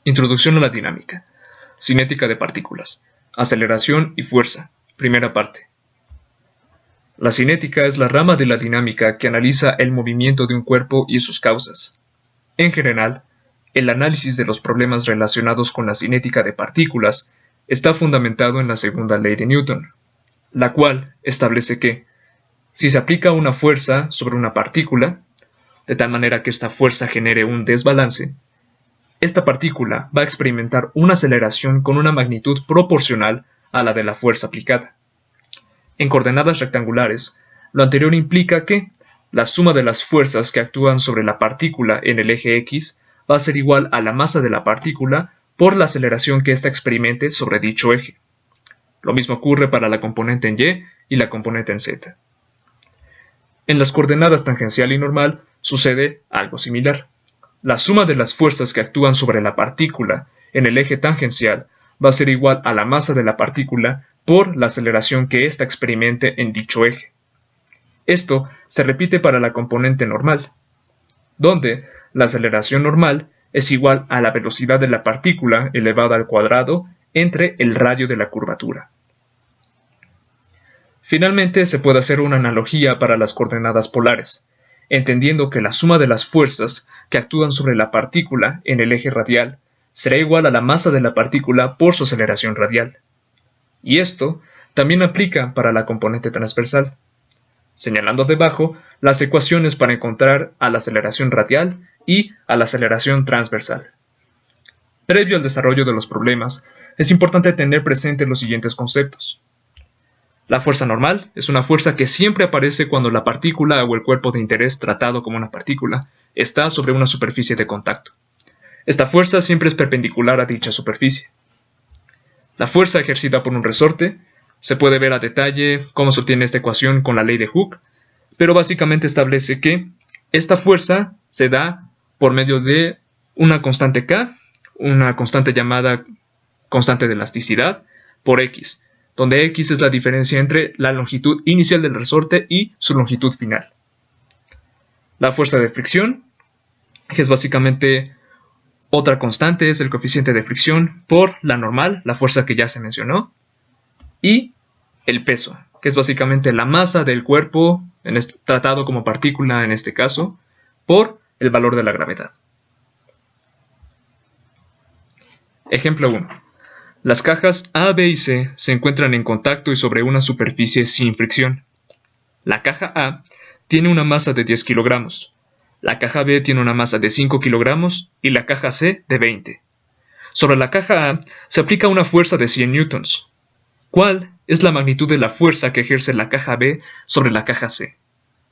Introducción a la dinámica. Cinética de partículas. Aceleración y fuerza. Primera parte. La cinética es la rama de la dinámica que analiza el movimiento de un cuerpo y sus causas. En general, el análisis de los problemas relacionados con la cinética de partículas está fundamentado en la segunda ley de Newton, la cual establece que, si se aplica una fuerza sobre una partícula, de tal manera que esta fuerza genere un desbalance, esta partícula va a experimentar una aceleración con una magnitud proporcional a la de la fuerza aplicada. En coordenadas rectangulares, lo anterior implica que la suma de las fuerzas que actúan sobre la partícula en el eje X va a ser igual a la masa de la partícula por la aceleración que ésta experimente sobre dicho eje. Lo mismo ocurre para la componente en Y y la componente en Z. En las coordenadas tangencial y normal sucede algo similar. La suma de las fuerzas que actúan sobre la partícula en el eje tangencial va a ser igual a la masa de la partícula por la aceleración que ésta experimente en dicho eje. Esto se repite para la componente normal, donde la aceleración normal es igual a la velocidad de la partícula elevada al cuadrado entre el radio de la curvatura. Finalmente, se puede hacer una analogía para las coordenadas polares, entendiendo que la suma de las fuerzas que actúan sobre la partícula en el eje radial será igual a la masa de la partícula por su aceleración radial. Y esto también aplica para la componente transversal, señalando debajo las ecuaciones para encontrar a la aceleración radial y a la aceleración transversal. Previo al desarrollo de los problemas, es importante tener presente los siguientes conceptos. La fuerza normal es una fuerza que siempre aparece cuando la partícula o el cuerpo de interés tratado como una partícula está sobre una superficie de contacto. Esta fuerza siempre es perpendicular a dicha superficie. La fuerza ejercida por un resorte se puede ver a detalle cómo se obtiene esta ecuación con la ley de Hooke, pero básicamente establece que esta fuerza se da por medio de una constante K, una constante llamada constante de elasticidad, por X, donde X es la diferencia entre la longitud inicial del resorte y su longitud final. La fuerza de fricción, que es básicamente otra constante, es el coeficiente de fricción por la normal, la fuerza que ya se mencionó, y el peso, que es básicamente la masa del cuerpo, tratado como partícula en este caso, por el valor de la gravedad. Ejemplo 1. Las cajas A, B y C se encuentran en contacto y sobre una superficie sin fricción. La caja A tiene una masa de 10 kilogramos, la caja B tiene una masa de 5 kilogramos y la caja C de 20. Sobre la caja A se aplica una fuerza de 100 newtons. ¿Cuál es la magnitud de la fuerza que ejerce la caja B sobre la caja C?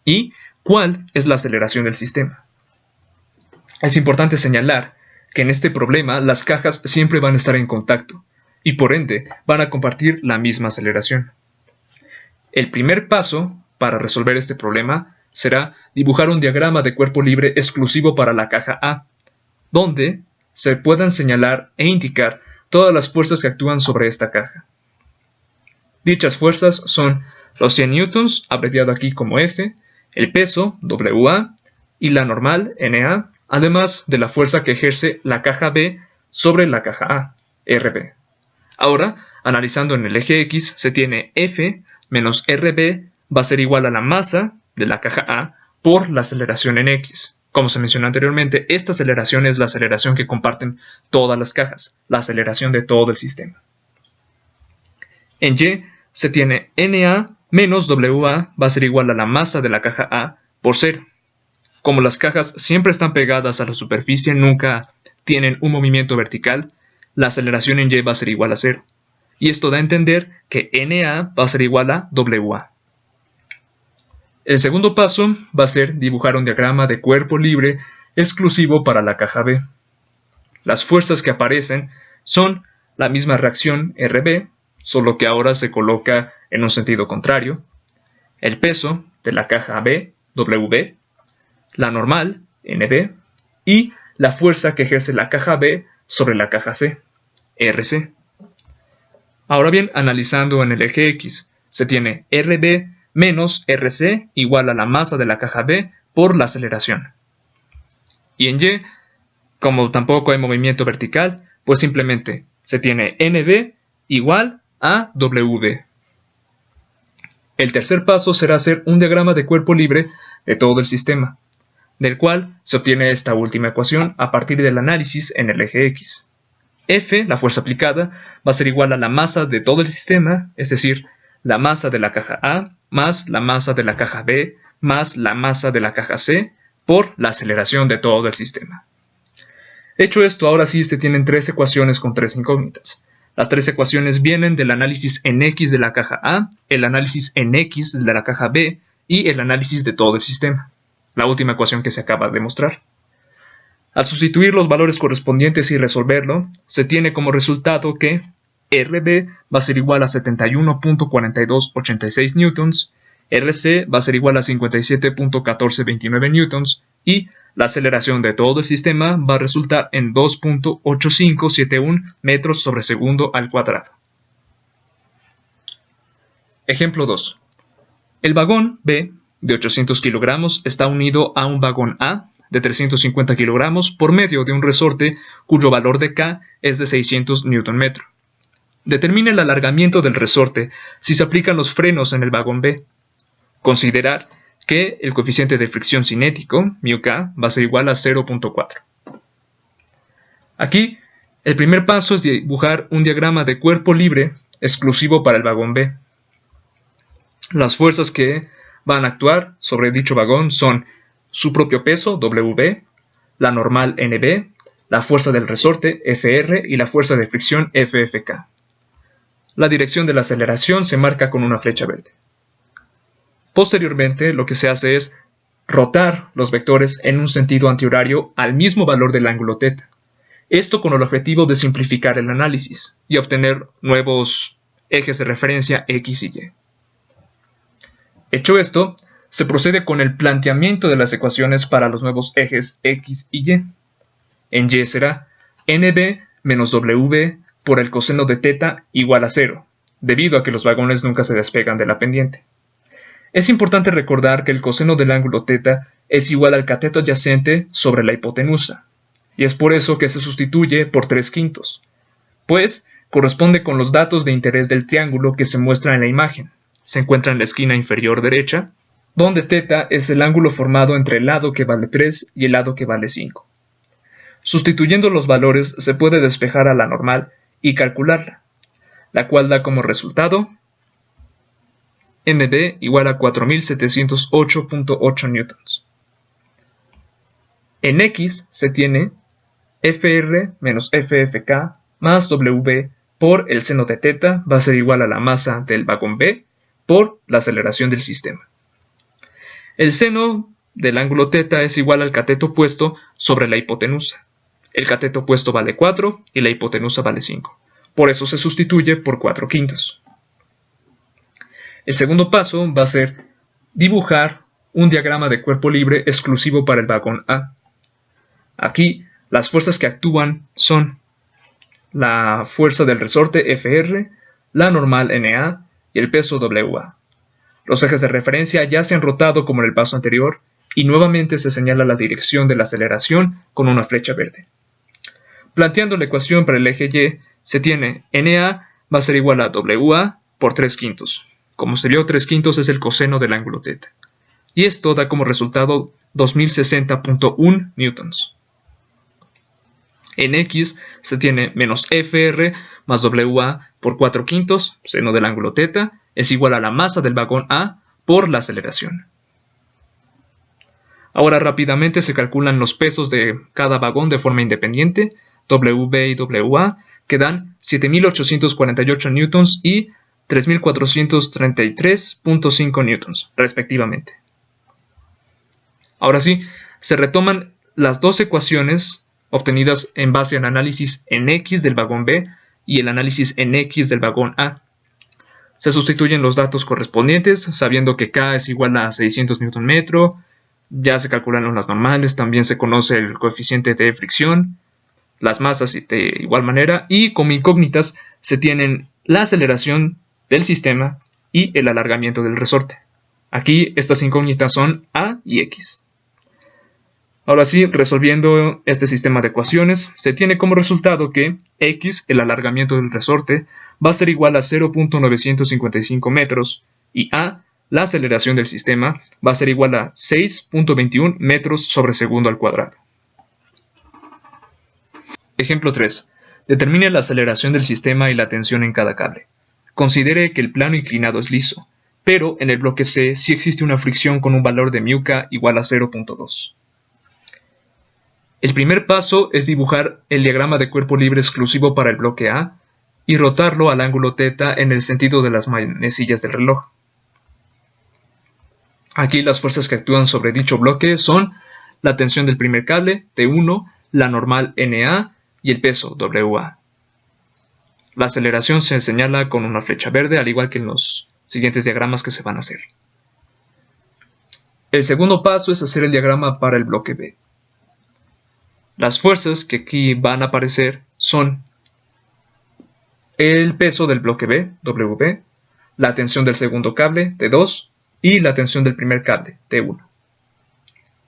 ¿Y cuál es la aceleración del sistema? Es importante señalar que en este problema las cajas siempre van a estar en contacto y por ende van a compartir la misma aceleración. El primer paso para resolver este problema será dibujar un diagrama de cuerpo libre exclusivo para la caja A, donde se puedan señalar e indicar todas las fuerzas que actúan sobre esta caja. Dichas fuerzas son los 100 newtons, abreviado aquí como F, el peso, WA, y la normal, NA, además de la fuerza que ejerce la caja B sobre la caja A, RB. Ahora, analizando en el eje X, se tiene F menos RB va a ser igual a la masa de la caja A por la aceleración en X. Como se mencionó anteriormente, esta aceleración es la aceleración que comparten todas las cajas, la aceleración de todo el sistema. En Y se tiene NA menos WA va a ser igual a la masa de la caja A por 0. Como las cajas siempre están pegadas a la superficie, nunca tienen un movimiento vertical, la aceleración en Y va a ser igual a 0. Y esto da a entender que NA va a ser igual a WA. El segundo paso va a ser dibujar un diagrama de cuerpo libre exclusivo para la caja B. Las fuerzas que aparecen son la misma reacción RB, solo que ahora se coloca en un sentido contrario, el peso de la caja B, WB, la normal, NB, y la fuerza que ejerce la caja B sobre la caja C, RC. Ahora bien, analizando en el eje X, se tiene RB menos RC igual a la masa de la caja B por la aceleración. Y en Y Como tampoco hay movimiento vertical, pues simplemente se tiene NB igual a WB. El tercer paso será hacer un diagrama de cuerpo libre de todo el sistema, del cual se obtiene esta última ecuación a partir del análisis en el eje X. F, la fuerza aplicada, va a ser igual a la masa de todo el sistema, es decir, la masa de la caja A más la masa de la caja B más la masa de la caja C por la aceleración de todo el sistema. Hecho esto, ahora sí se tienen tres ecuaciones con tres incógnitas. Las tres ecuaciones vienen del análisis en X de la caja A, el análisis en X de la caja B y el análisis de todo el sistema, la última ecuación que se acaba de mostrar. Al sustituir los valores correspondientes y resolverlo, se tiene como resultado que RB va a ser igual a 71.4286 newtons, RC va a ser igual a 57.1429 newtons y la aceleración de todo el sistema va a resultar en 2.8571 metros sobre segundo al cuadrado. Ejemplo 2. El vagón B de 800 kilogramos está unido a un vagón A de 350 kilogramos por medio de un resorte cuyo valor de K es de 600 Nm. Determine el alargamiento del resorte si se aplican los frenos en el vagón B. Considerar que el coeficiente de fricción cinético, μk, va a ser igual a 0.4. Aquí, el primer paso es dibujar un diagrama de cuerpo libre exclusivo para el vagón B. Las fuerzas que van a actuar sobre dicho vagón son su propio peso, WB, la normal NB, la fuerza del resorte, FR, y la fuerza de fricción, FFK. La dirección de la aceleración se marca con una flecha verde. Posteriormente, lo que se hace es rotar los vectores en un sentido antihorario al mismo valor del ángulo θ. Esto con el objetivo de simplificar el análisis y obtener nuevos ejes de referencia X y Y. Hecho esto, se procede con el planteamiento de las ecuaciones para los nuevos ejes X y Y. En Y será NB menos WB por el coseno de θ igual a 0, debido a que los vagones nunca se despegan de la pendiente. Es importante recordar que el coseno del ángulo θ es igual al cateto adyacente sobre la hipotenusa, y es por eso que se sustituye por 3/5, pues corresponde con los datos de interés del triángulo que se muestra en la imagen. Se encuentra en la esquina inferior derecha, donde θ es el ángulo formado entre el lado que vale 3 y el lado que vale 5. Sustituyendo los valores se puede despejar a la normal y calcularla, la cual da como resultado NB igual a 4708.8 newtons. En X se tiene FR menos FFK más WB por el seno de θ va a ser igual a la masa del vagón B por la aceleración del sistema. El seno del ángulo θ es igual al cateto opuesto sobre la hipotenusa. El cateto opuesto vale 4 y la hipotenusa vale 5. Por eso se sustituye por 4/5. El segundo paso va a ser dibujar un diagrama de cuerpo libre exclusivo para el vagón A. Aquí, las fuerzas que actúan son la fuerza del resorte FR, la normal NA y el peso WA. Los ejes de referencia ya se han rotado como en el paso anterior y nuevamente se señala la dirección de la aceleración con una flecha verde. Planteando la ecuación para el eje Y, se tiene NA va a ser igual a WA por 3/5. Como se vio, 3/5 es el coseno del ángulo θ. Y esto da como resultado 2060.1 newtons. En X se tiene menos FR más WA por 4/5, seno del ángulo θ, es igual a la masa del vagón A por la aceleración. Ahora rápidamente se calculan los pesos de cada vagón de forma independiente, WB y WA, que dan 7848 newtons y 3433.5 newtons, respectivamente. Ahora sí, se retoman las dos ecuaciones obtenidas en base al análisis en X del vagón B y el análisis en X del vagón A. Se sustituyen los datos correspondientes, sabiendo que K es igual a 600 Nm, ya se calcularon las normales, también se conoce el coeficiente de fricción, las masas de igual manera, y como incógnitas se tienen la aceleración del sistema y el alargamiento del resorte. Aquí estas incógnitas son A y X. Ahora sí, resolviendo este sistema de ecuaciones, se tiene como resultado que x, el alargamiento del resorte, va a ser igual a 0.955 metros y a, la aceleración del sistema, va a ser igual a 6.21 metros sobre segundo al cuadrado. Ejemplo 3. Determine la aceleración del sistema y la tensión en cada cable. Considere que el plano inclinado es liso, pero en el bloque C sí existe una fricción con un valor de μk igual a 0.2. El primer paso es dibujar el diagrama de cuerpo libre exclusivo para el bloque A y rotarlo al ángulo θ en el sentido de las manecillas del reloj. Aquí las fuerzas que actúan sobre dicho bloque son la tensión del primer cable, T1, la normal NA y el peso, WA. La aceleración se señala con una flecha verde, al igual que en los siguientes diagramas que se van a hacer. El segundo paso es hacer el diagrama para el bloque B. Las fuerzas que aquí van a aparecer son el peso del bloque B, WB, la tensión del segundo cable, T2, y la tensión del primer cable, T1.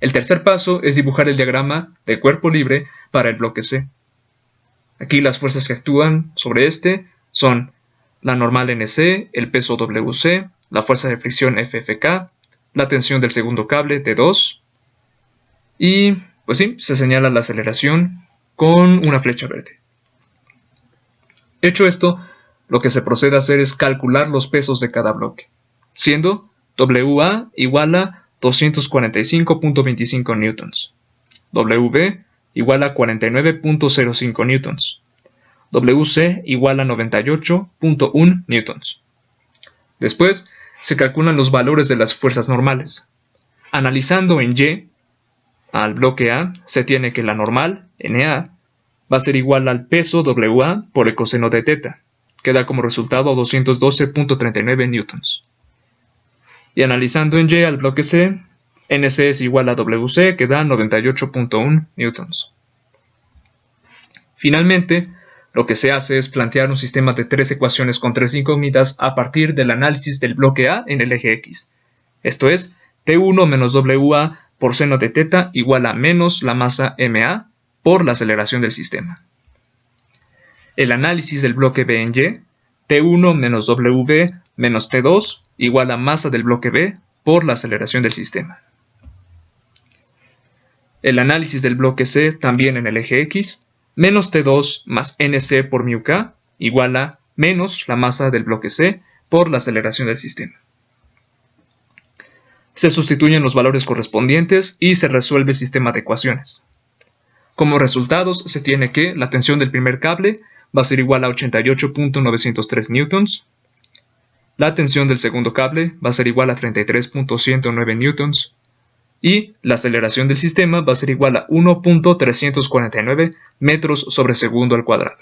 El tercer paso es dibujar el diagrama de cuerpo libre para el bloque C. Aquí las fuerzas que actúan sobre este son la normal NC, el peso WC, la fuerza de fricción FFK, la tensión del segundo cable, T2, y pues sí, se señala la aceleración con una flecha verde. Hecho esto, lo que se procede a hacer es calcular los pesos de cada bloque, siendo WA igual a 245.25 newtons, WB igual a 49.05 newtons, WC igual a 98.1 newtons. Después, se calculan los valores de las fuerzas normales. Analizando en Y, al bloque A, se tiene que la normal, NA, va a ser igual al peso WA por el coseno de θ, que da como resultado 212.39 newtons. Y analizando en Y al bloque C, NC es igual a WC, que da 98.1 newtons. Finalmente, lo que se hace es plantear un sistema de tres ecuaciones con tres incógnitas a partir del análisis del bloque A en el eje X. Esto es, T1 menos WA por seno de θ igual a menos la masa MA por la aceleración del sistema. El análisis del bloque B en Y, T1 menos WB menos T2 igual a masa del bloque B por la aceleración del sistema. El análisis del bloque C también en el eje X, menos T2 más NC por μk igual a menos la masa del bloque C por la aceleración del sistema. Se sustituyen los valores correspondientes y se resuelve el sistema de ecuaciones. Como resultados se tiene que la tensión del primer cable va a ser igual a 88.903 newtons, la tensión del segundo cable va a ser igual a 33.109 newtons y la aceleración del sistema va a ser igual a 1.349 metros sobre segundo al cuadrado.